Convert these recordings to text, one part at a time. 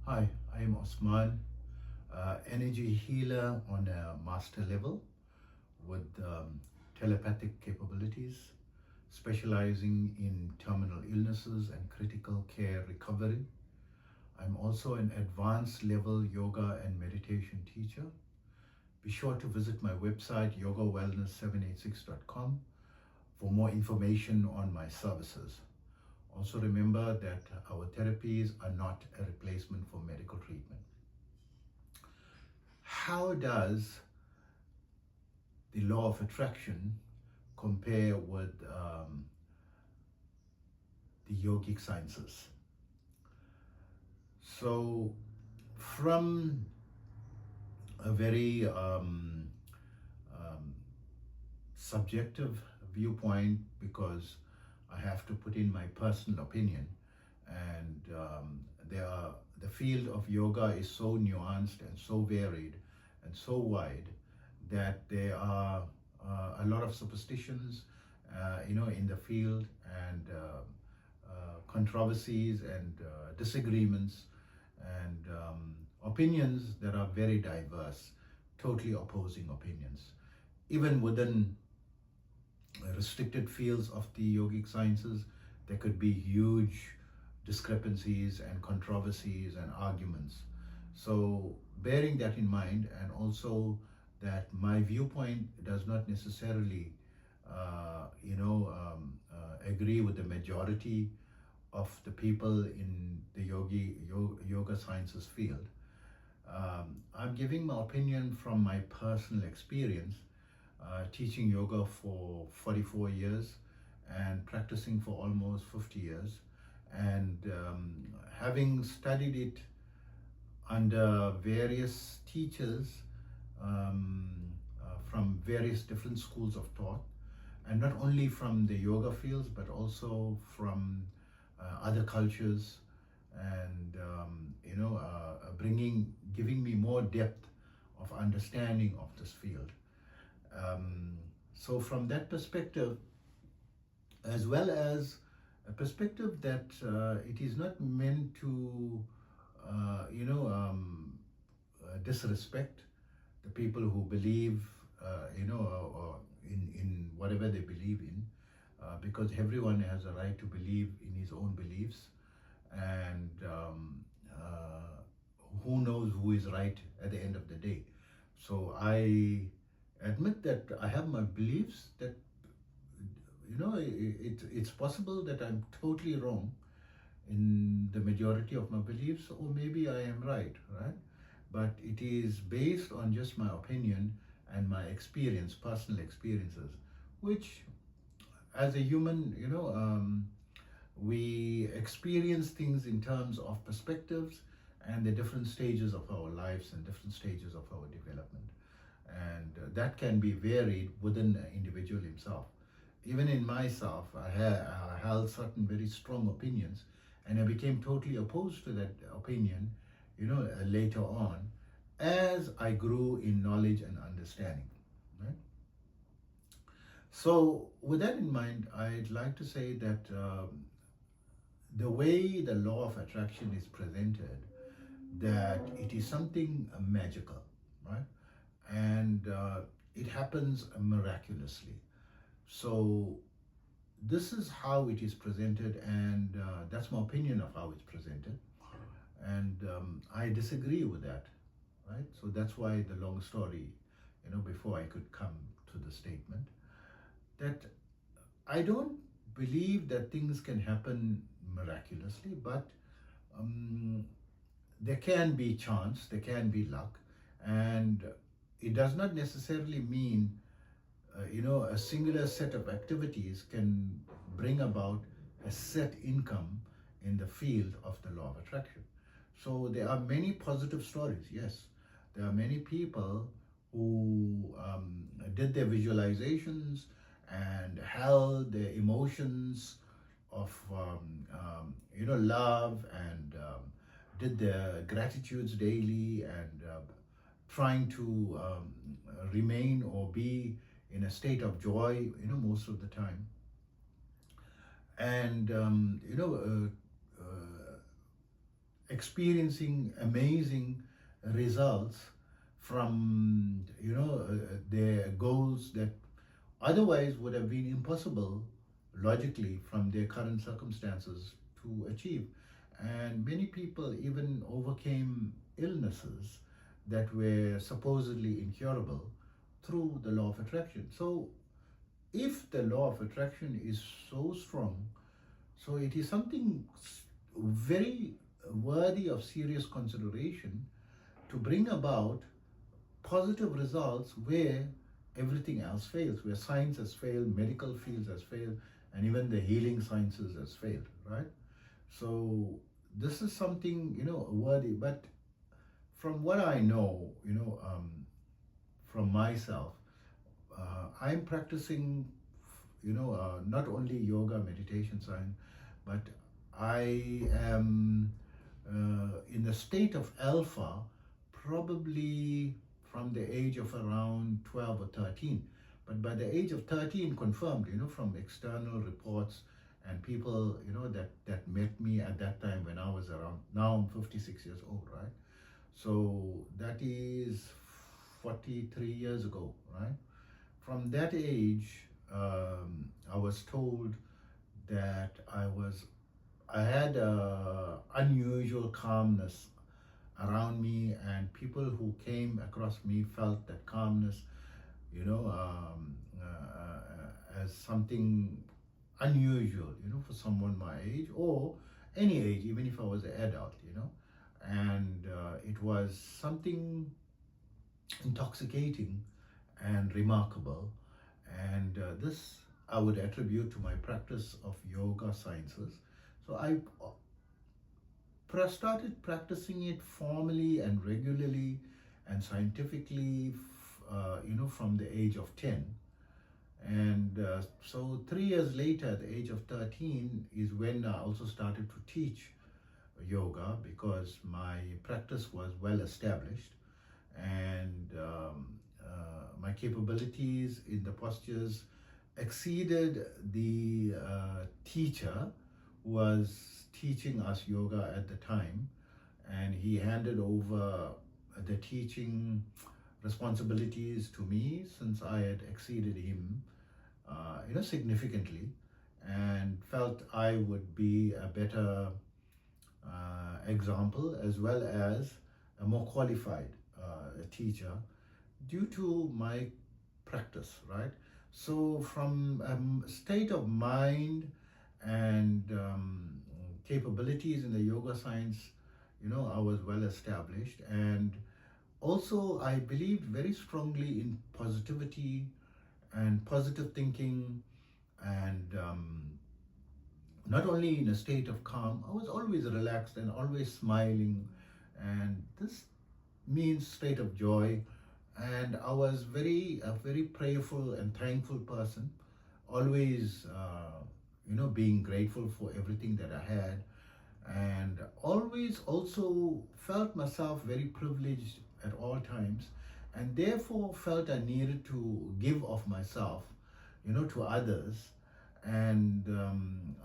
Hi, I am Osman, energy healer on a master level with telepathic capabilities, specializing in terminal illnesses and critical care recovery. I'm also an advanced level yoga and meditation teacher. Be sure to visit my website yogawellness786.com for more information on my services. Also remember that our therapies are not a replacement for medical treatment. How does the law of attraction compare with the yogic sciences? So, from a very subjective viewpoint, because I have to put in my personal opinion, and the field of yoga is so nuanced and so varied and so wide that there are a lot of superstitions, in the field, and controversies and disagreements and opinions that are very diverse, totally opposing opinions. Even within restricted fields of the yogic sciences, there could be huge discrepancies and controversies and arguments. So bearing that in mind, and also that my viewpoint does not necessarily agree with the majority of the people in the yoga sciences field. I'm giving my opinion from my personal experience, teaching yoga for 44 years and practicing for almost 50 years, and having studied it under various teachers from various different schools of thought, and not only from the yoga fields but also from other cultures, and giving me more depth of understanding of this field. So from that perspective, as well as a perspective that it is not meant to disrespect the people who believe or in whatever they believe in, because everyone has a right to believe in his own beliefs, and who knows who is right at the end of the day. So I admit that I have my beliefs, that it's possible that I'm totally wrong in the majority of my beliefs, or maybe I am right, but it is based on just my opinion and my experience, personal experiences, which as a human, we experience things in terms of perspectives and the different stages of our lives and different stages of our development. And that can be varied within an individual himself. Even in myself, I held certain very strong opinions, and I became totally opposed to that opinion, later on, as I grew in knowledge and understanding. Right? So, with that in mind, I'd like to say that the way the law of attraction is presented, that it is something magical, right? And it happens miraculously. So this is how it is presented, and that's my opinion of how it's presented. And I disagree with that, right? So that's why the long story, before I could come to the statement, that I don't believe that things can happen miraculously, but there can be chance, there can be luck, and it does not necessarily mean a singular set of activities can bring about a set income in the field of the law of attraction. So there are many positive stories, yes. There are many people who did their visualizations and held their emotions of love, and did their gratitudes daily, and trying to remain or be in a state of joy, most of the time. And experiencing amazing results from their goals that otherwise would have been impossible logically from their current circumstances to achieve. And many people even overcame illnesses that were supposedly incurable through the law of attraction. So if the law of attraction is so strong, so it is something very worthy of serious consideration to bring about positive results where everything else fails, where science has failed, medical fields has failed, and even the healing sciences has failed, right? So this is something, worthy. But from what I know, from myself, I'm practicing, not only yoga, meditation, science, but I am in the state of alpha probably from the age of around 12 or 13. But by the age of 13, confirmed, from external reports and people, that met me at that time when I was around, now I'm 56 years old, right? So that is 43 years ago, right? From that age, I was told that I had unusual calmness around me, and people who came across me felt that calmness, as something unusual, for someone my age or any age, even if I was an adult, and it was something intoxicating and remarkable. And this I would attribute to my practice of yoga sciences. So I started practicing it formally and regularly and scientifically, from the age of 10. And so 3 years later, at the age of 13, is when I also started to teach yoga, because my practice was well established, and my capabilities in the postures exceeded the teacher who was teaching us yoga at the time, and he handed over the teaching responsibilities to me since I had exceeded him, significantly, and felt I would be a better example as well as a more qualified teacher due to my practice, right? So from a state of mind and capabilities in the yoga science, I was well established. And also I believed very strongly in positivity and positive thinking, and not only in a state of calm, I was always relaxed and always smiling, and this means state of joy. And I was a very prayerful and thankful person, always being grateful for everything that I had, and always also felt myself very privileged at all times, and therefore felt I needed to give of myself, to others. And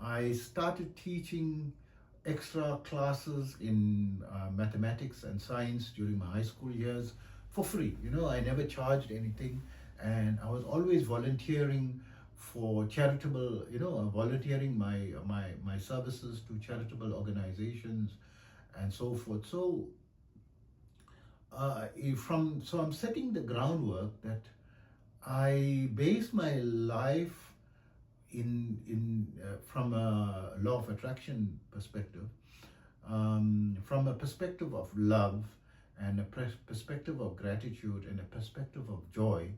I started teaching extra classes in mathematics and science during my high school years for free. I never charged anything, and I was always volunteering for charitable, volunteering my services to charitable organizations and so forth. So so I'm setting the groundwork that I base my life in from a law of attraction perspective, from a perspective of love and a perspective of gratitude and a perspective of joy,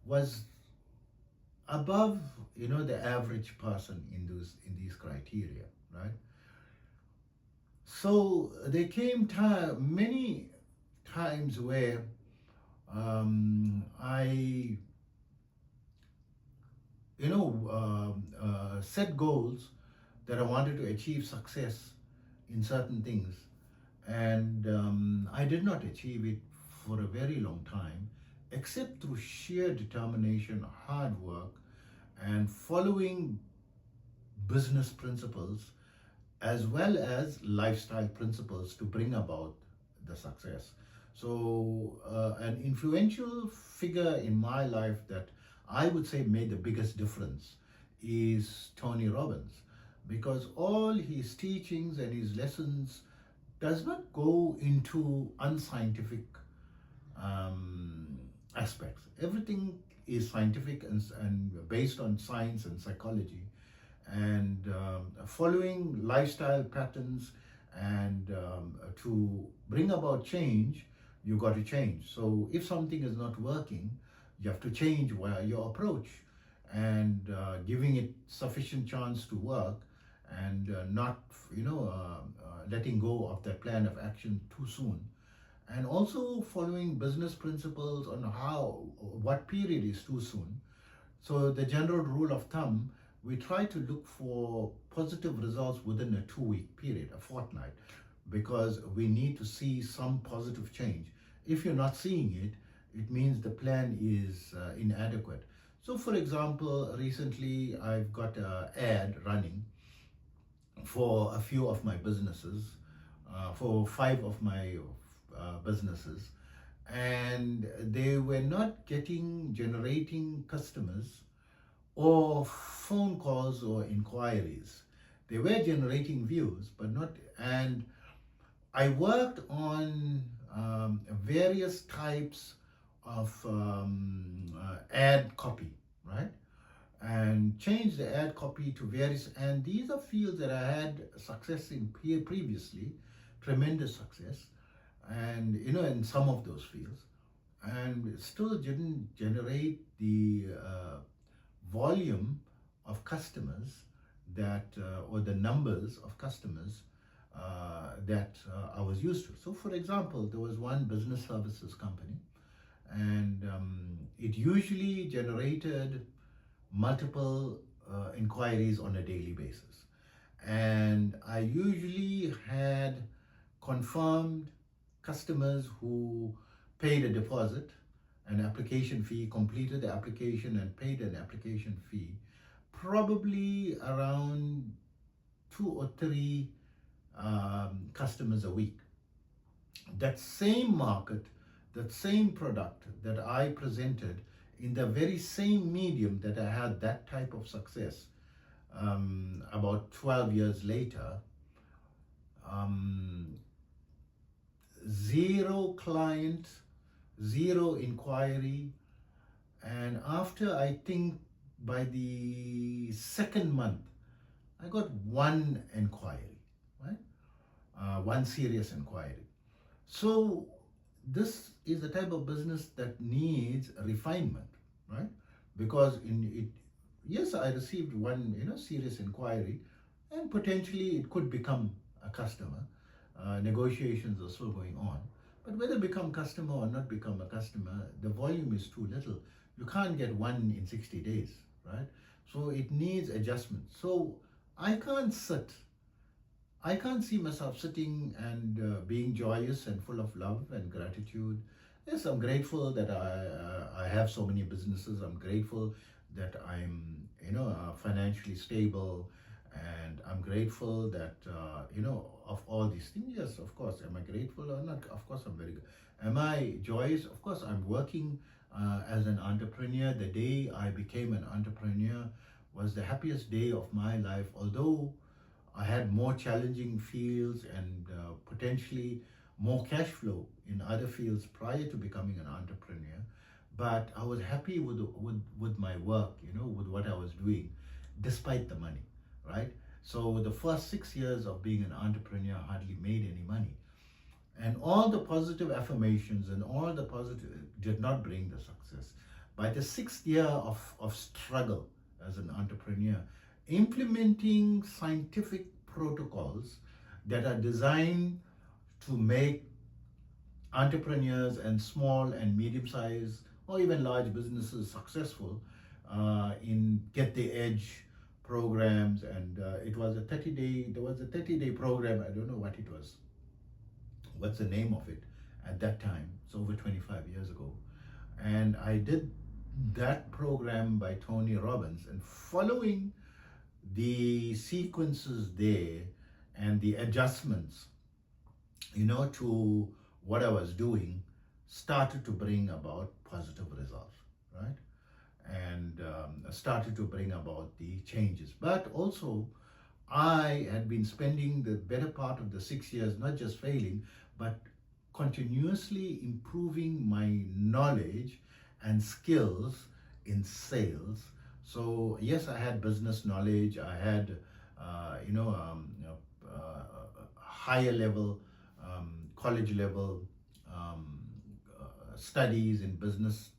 was above the average person in these criteria, right? So there came many times where I set goals that I wanted to achieve success in certain things, and I did not achieve it for a very long time, except through sheer determination, hard work, and following business principles as well as lifestyle principles to bring about the success. So, an influential figure in my life that I would say made the biggest difference is Tony Robbins, because all his teachings and his lessons does not go into unscientific aspects. Everything is scientific and based on science and psychology, and following lifestyle patterns, and to bring about change, you got to change. So if something is not working, you have to change your approach, and giving it sufficient chance to work, and not letting go of that plan of action too soon, and also following business principles on how what period is too soon. So the general rule of thumb, we try to look for positive results within a 2-week period, a fortnight, because we need to see some positive change. If you're not seeing it, it means the plan is inadequate. So for example, recently I've got an ad running for a few of my businesses, for 5 of my businesses, and they were not generating customers or phone calls or inquiries. They were generating views, but not. And I worked on various types of ad copy, right? And changed the ad copy to various. And these are fields that I had success in previously, tremendous success, and in some of those fields, and still didn't generate the volume of customers that or the numbers of customers that I was used to. So for example, there was one business services company, and it usually generated multiple inquiries on a daily basis, and I usually had confirmed customers who paid a deposit, an application fee, completed the application and paid an application fee, probably around 2 or 3 customers a week. That same market, that same product that I presented in the very same medium that I had that type of success about 12 years later, 0 client, 0 inquiry, and after, I think, by the 2nd month, I got 1 inquiry, right? 1 serious inquiry. So this is the type of business that needs refinement, right? Because yes, I received 1 serious inquiry, and potentially it could become a customer. Negotiations are still going on, but whether become customer or not become a customer, the volume is too little. You can't get 1 in 60 days, right? So it needs adjustment. So I can't see myself sitting and being joyous and full of love and gratitude. Yes, I'm grateful that I have so many businesses. I'm grateful that I'm financially stable, and I'm grateful that of all these things. Yes, of course. Am I grateful or not? Of course, I'm very good. Am I joyous? Of course, I'm working as an entrepreneur. The day I became an entrepreneur was the happiest day of my life, although I had more challenging fields and potentially more cash flow in other fields prior to becoming an entrepreneur. But I was happy with my work, with what I was doing, despite the money, right? So the first 6 years of being an entrepreneur, I hardly made any money. And all the positive affirmations and all the positive did not bring the success. By the 6th year of struggle as an entrepreneur, implementing scientific protocols that are designed to make entrepreneurs and small and medium-sized or even large businesses successful in Get the Edge programs. And it was a 30-day program. I don't know what it was. What's the name of it at that time? It's over 25 years ago. And I did that program by Tony Robbins, and following the sequences there and the adjustments, to what I was doing started to bring about positive results, right? And started to bring about the changes. But also, I had been spending the better part of the 6 years not just failing, but continuously improving my knowledge and skills in sales. So yes, I had business knowledge. I had, higher level, college level studies in business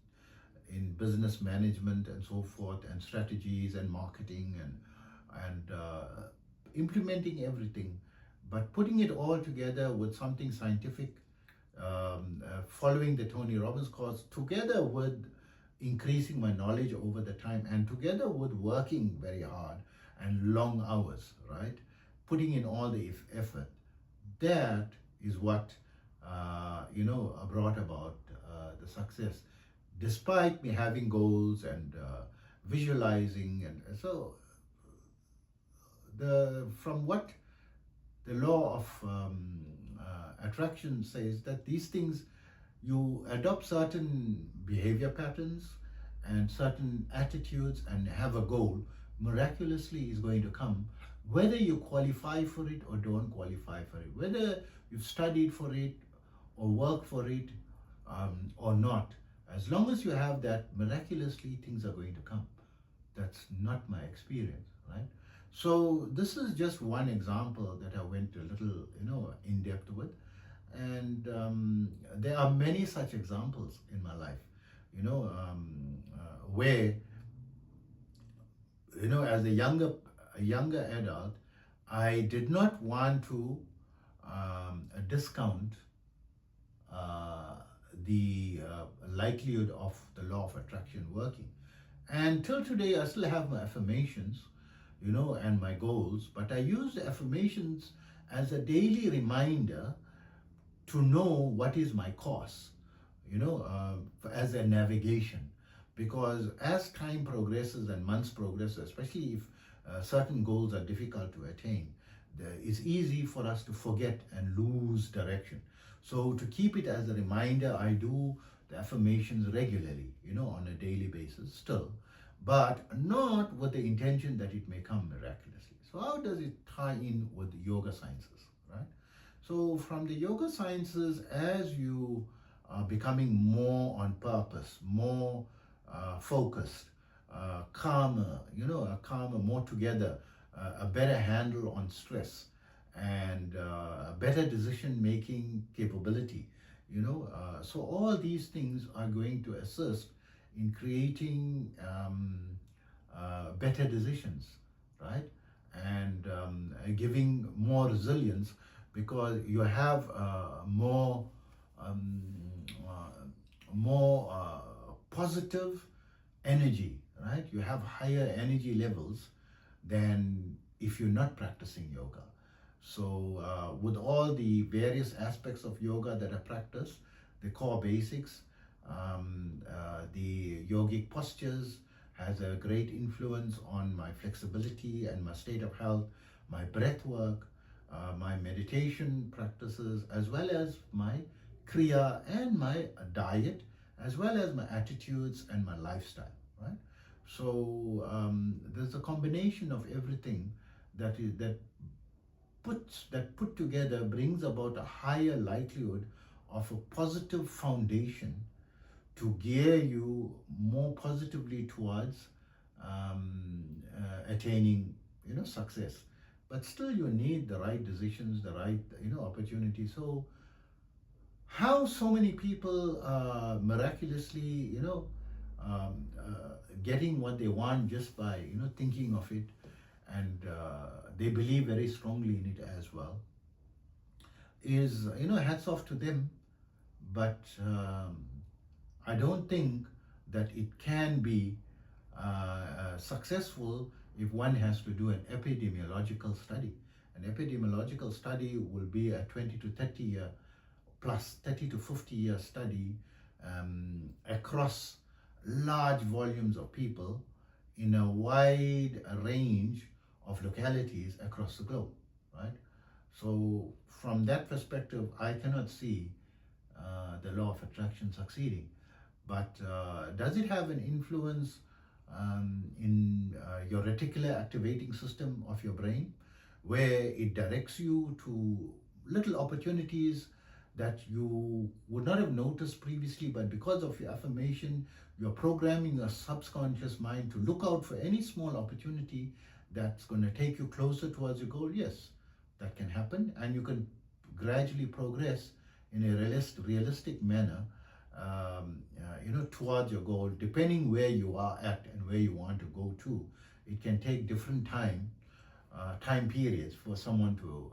management and so forth, and strategies and marketing and implementing everything, but putting it all together with something scientific, following the Tony Robbins course, together with increasing my knowledge over the time, and together with working very hard and long hours, right? Putting in all the effort. That is what brought about the success, despite me having goals and visualizing. And so from what the law of attraction says, that these things, you adopt certain behavior patterns and certain attitudes and have a goal, miraculously is going to come, whether you qualify for it or don't qualify for it, whether you've studied for it or work for it or not. As long as you have that, miraculously things are going to come. That's not my experience, right? So this is just one example that I went a little, in depth with. And there are many such examples in my life, where, as a younger adult, I did not want to discount the likelihood of the law of attraction working. And till today, I still have my affirmations, and my goals, but I use the affirmations as a daily reminder to know what is my course, as a navigation. Because as time progresses and months progress, especially if certain goals are difficult to attain, it's easy for us to forget and lose direction. So to keep it as a reminder, I do the affirmations regularly, on a daily basis still, but not with the intention that it may come miraculously. So how does it tie in with yoga sciences, right? So from the yoga sciences, as you are becoming more on purpose, more focused, calmer, more together, a better handle on stress, and a better decision-making capability, so all these things are going to assist in creating better decisions, right? And giving more resilience, because you have more positive energy, right? You have higher energy levels than if you're not practicing yoga. So with all the various aspects of yoga that I practice, the core basics, the yogic postures has a great influence on my flexibility and my state of health, my breath work, my meditation practices, as well as my kriya and my diet, as well as my attitudes and my lifestyle, right? So there's a combination of everything that put together brings about a higher likelihood of a positive foundation to gear you more positively towards attaining, success. But still, you need the right decisions, the right, opportunity. So how so many people miraculously, getting what they want just by, thinking of it, and they believe very strongly in it as well, is, hats off to them. But I don't think that it can be successful if one has to do an epidemiological study. An epidemiological study will be a 20 to 30 year plus 30 to 50 year study across large volumes of people in a wide range of localities across the globe, right? So from that perspective, I cannot see the law of attraction succeeding. But does it have an influence in your reticular activating system of your brain, where it directs you to little opportunities that you would not have noticed previously, but because of your affirmation, you're programming your subconscious mind to look out for any small opportunity that's going to take you closer towards your goal? Yes, that can happen, and you can gradually progress in a realistic manner, towards your goal, depending where you are at and where you want to go to. It can take different time periods for someone to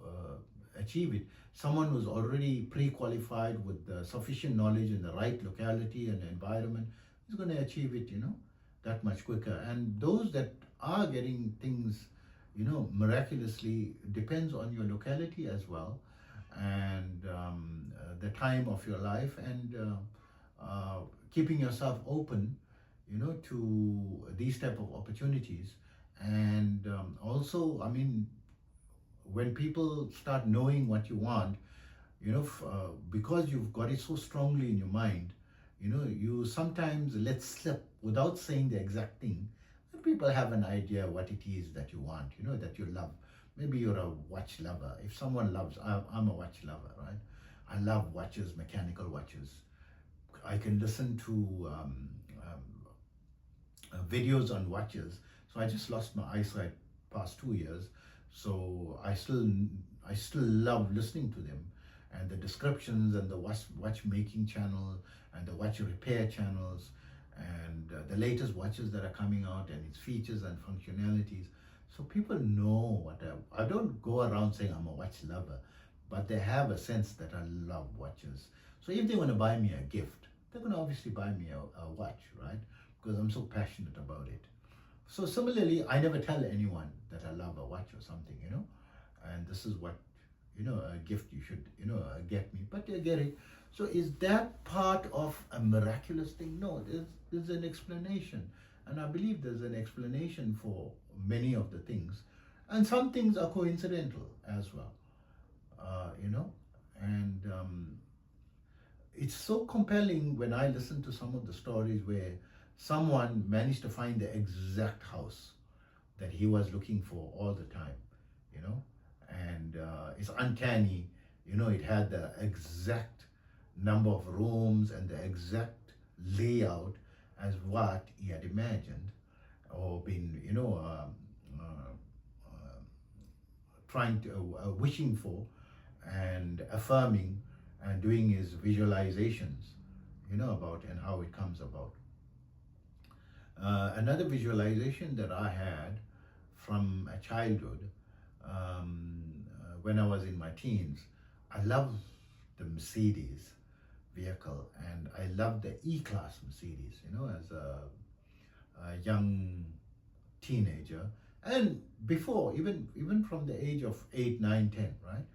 achieve it. Someone who's already pre-qualified with sufficient knowledge in the right locality and environment is going to achieve it, that much quicker. And those that are getting things, miraculously, depends on your locality as well, and the time of your life, and keeping yourself open, to these type of opportunities. And also, I mean, when people start knowing what you want, because you've got it so strongly in your mind, you sometimes let slip without saying the exact thing, and people have an idea what it is that you want, that you love. Maybe you're a watch lover. If someone loves, I'm a watch lover, right? I love watches, mechanical watches. I can listen to videos on watches. So I just lost my eyesight past 2 years. So I still love listening to them, and the descriptions, and the watchmaking channel, and the watch repair channels, and the latest watches that are coming out, and its features and functionalities. So people know what I don't go around saying I'm a watch lover, but they have a sense that I love watches. So if they want to buy me a gift, they're going to obviously buy me a watch, right? Because I'm so passionate about it. So similarly, I never tell anyone that I love a watch or something, and this is what, a gift you should, get me, but they get it. So is that part of a miraculous thing? No, there's an explanation. And I believe there's an explanation for many of the things. And some things are coincidental as well, and it's so compelling when I listen to some of the stories where someone managed to find the exact house that he was looking for all the time, and it's uncanny, it had the exact number of rooms and the exact layout as what he had imagined or been, trying to, wishing for and affirming and doing his visualizations, about and how it comes about. Another visualization that I had from a childhood, when I was in my teens, I loved the Mercedes vehicle, and I loved the E-Class Mercedes, as a young teenager, and before, even from the age of 8, 9, 10, right?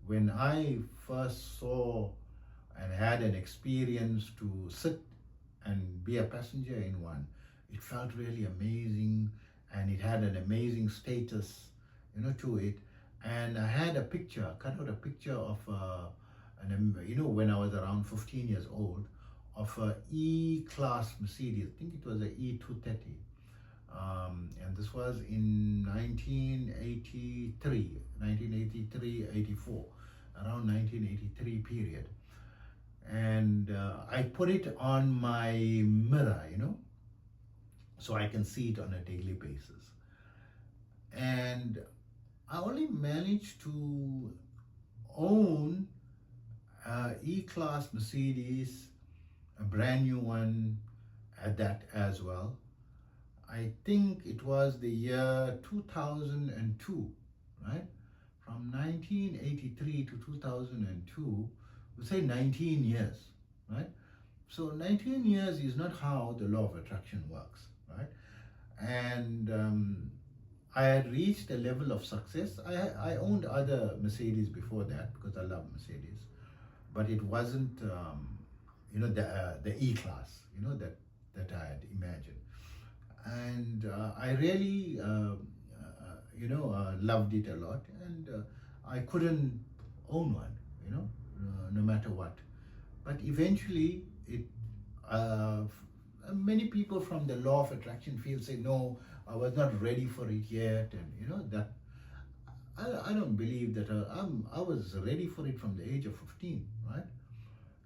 When I first saw and had an experience to sit and be a passenger in one, it felt really amazing, and it had an amazing status, to it. And I had a picture, cut out a picture of, when I was around 15 years old, of a E-Class Mercedes. I think it was a E230. And this was in 1983, 84, around 1983 period. And I put it on my mirror, so I can see it on a daily basis. And I only managed to own E-Class Mercedes, a brand new one at that as well. I think it was the year 2002, right? From 1983 to 2002, we say 19 years, right? So 19 years is not how the law of attraction works, right? And I had reached a level of success. I owned other Mercedes before that because I love Mercedes, but it wasn't, the E-Class, that I had imagined. And I really, loved it a lot. And I couldn't own one, no matter what. But eventually, uh, many people from the law of attraction field say, no, I was not ready for it yet, and that I don't believe that I was ready for it from the age of 15, right?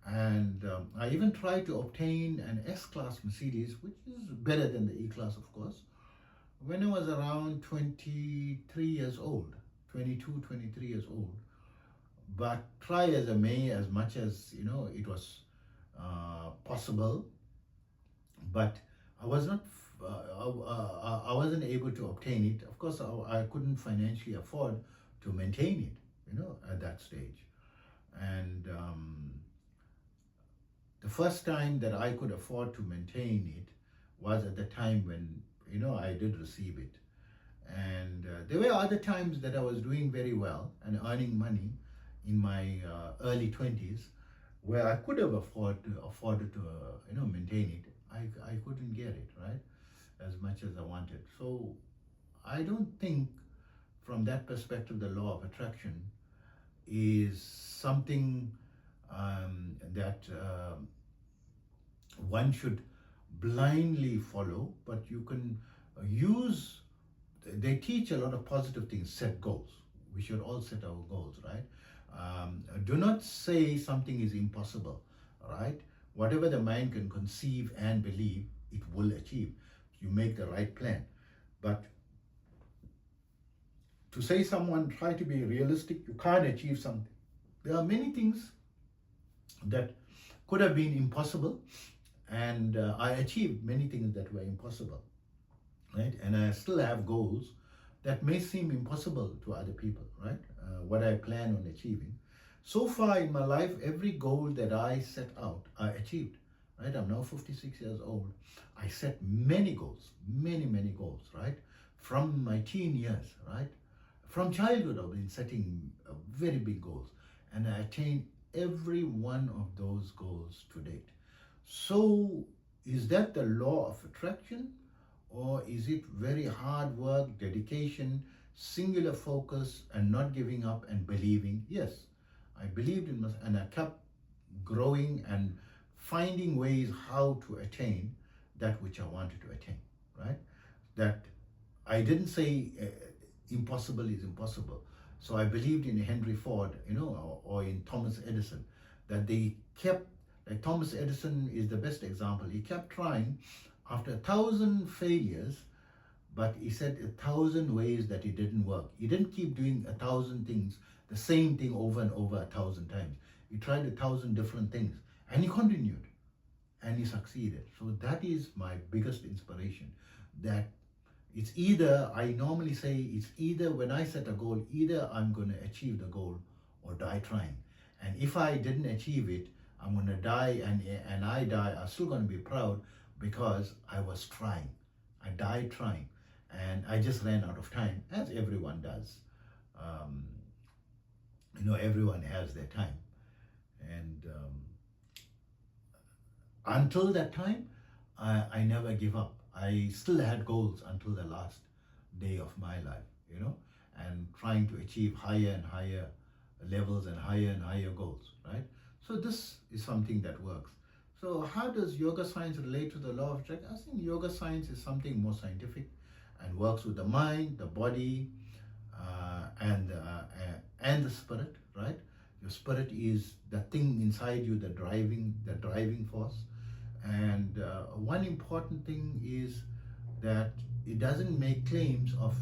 And I even tried to obtain an S-Class Mercedes, which is better than the E-Class, of course, when I was around 23 years old, 22, 23 years old. But try as I may, as much as, it was possible, but I was not, I wasn't able to obtain it. Of course, I couldn't financially afford to maintain it, at that stage. And the first time that I could afford to maintain it was at the time when, I did receive it. And there were other times that I was doing very well and earning money in my early 20s, where I could have afforded to maintain it. I couldn't get it, right, as much as I wanted. So I don't think from that perspective the law of attraction is something that one should blindly follow, but you can use. They teach a lot of positive things. Set goals. We should all set our goals, right? Do not say something is impossible, right? Whatever the mind can conceive and believe, it will achieve. You make the right plan. But to say someone try to be realistic, you can't achieve something. There are many things that could have been impossible, and I achieved many things that were impossible, right? And I still have goals that may seem impossible to other people, right? What I plan on achieving. So far in my life, every goal that I set out, I achieved, right? I'm now 56 years old. I set many goals, many goals, right? From my teen years, right? From childhood, I've been setting very big goals, and I attained every one of those goals to date. So is that the law of attraction, or is it very hard work, dedication, singular focus, and not giving up and believing? Yes, I believed in myself, and I kept growing and finding ways how to attain that which I wanted to attain, right? That I didn't say impossible is impossible. So I believed in Henry Ford, or in Thomas Edison, that they kept, like Thomas Edison is the best example. He kept trying after 1,000 failures, but he said 1,000 ways that it didn't work. He didn't keep doing 1,000 things, the same thing over and over 1,000 times. He tried 1,000 different things, and he continued, and he succeeded. So that is my biggest inspiration, that it's either, I normally say, it's either when I set a goal, either I'm going to achieve the goal or die trying. And if I didn't achieve it, I'm going to die, and I die, I'm still going to be proud because I was trying. I died trying, and I just ran out of time, as everyone does. Everyone has their time. And until that time, I never give up. I still had goals until the last day of my life, and trying to achieve higher and higher levels and higher goals, right? So this is something that works. So how does yoga science relate to the law of attraction? I think yoga science is something more scientific and works with the mind, the body, and the spirit, right? Your spirit is the thing inside you, the driving force. And one important thing is that it doesn't make claims of,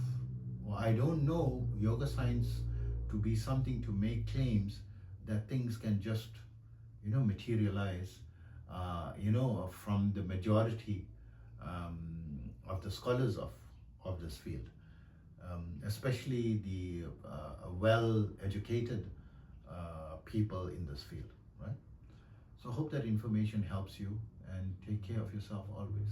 well, I don't know yoga science to be something to make claims that things can just, materialize, from the majority of the scholars of this field, especially the well-educated people in this field, right? So I hope that information helps you, and take care of yourself always.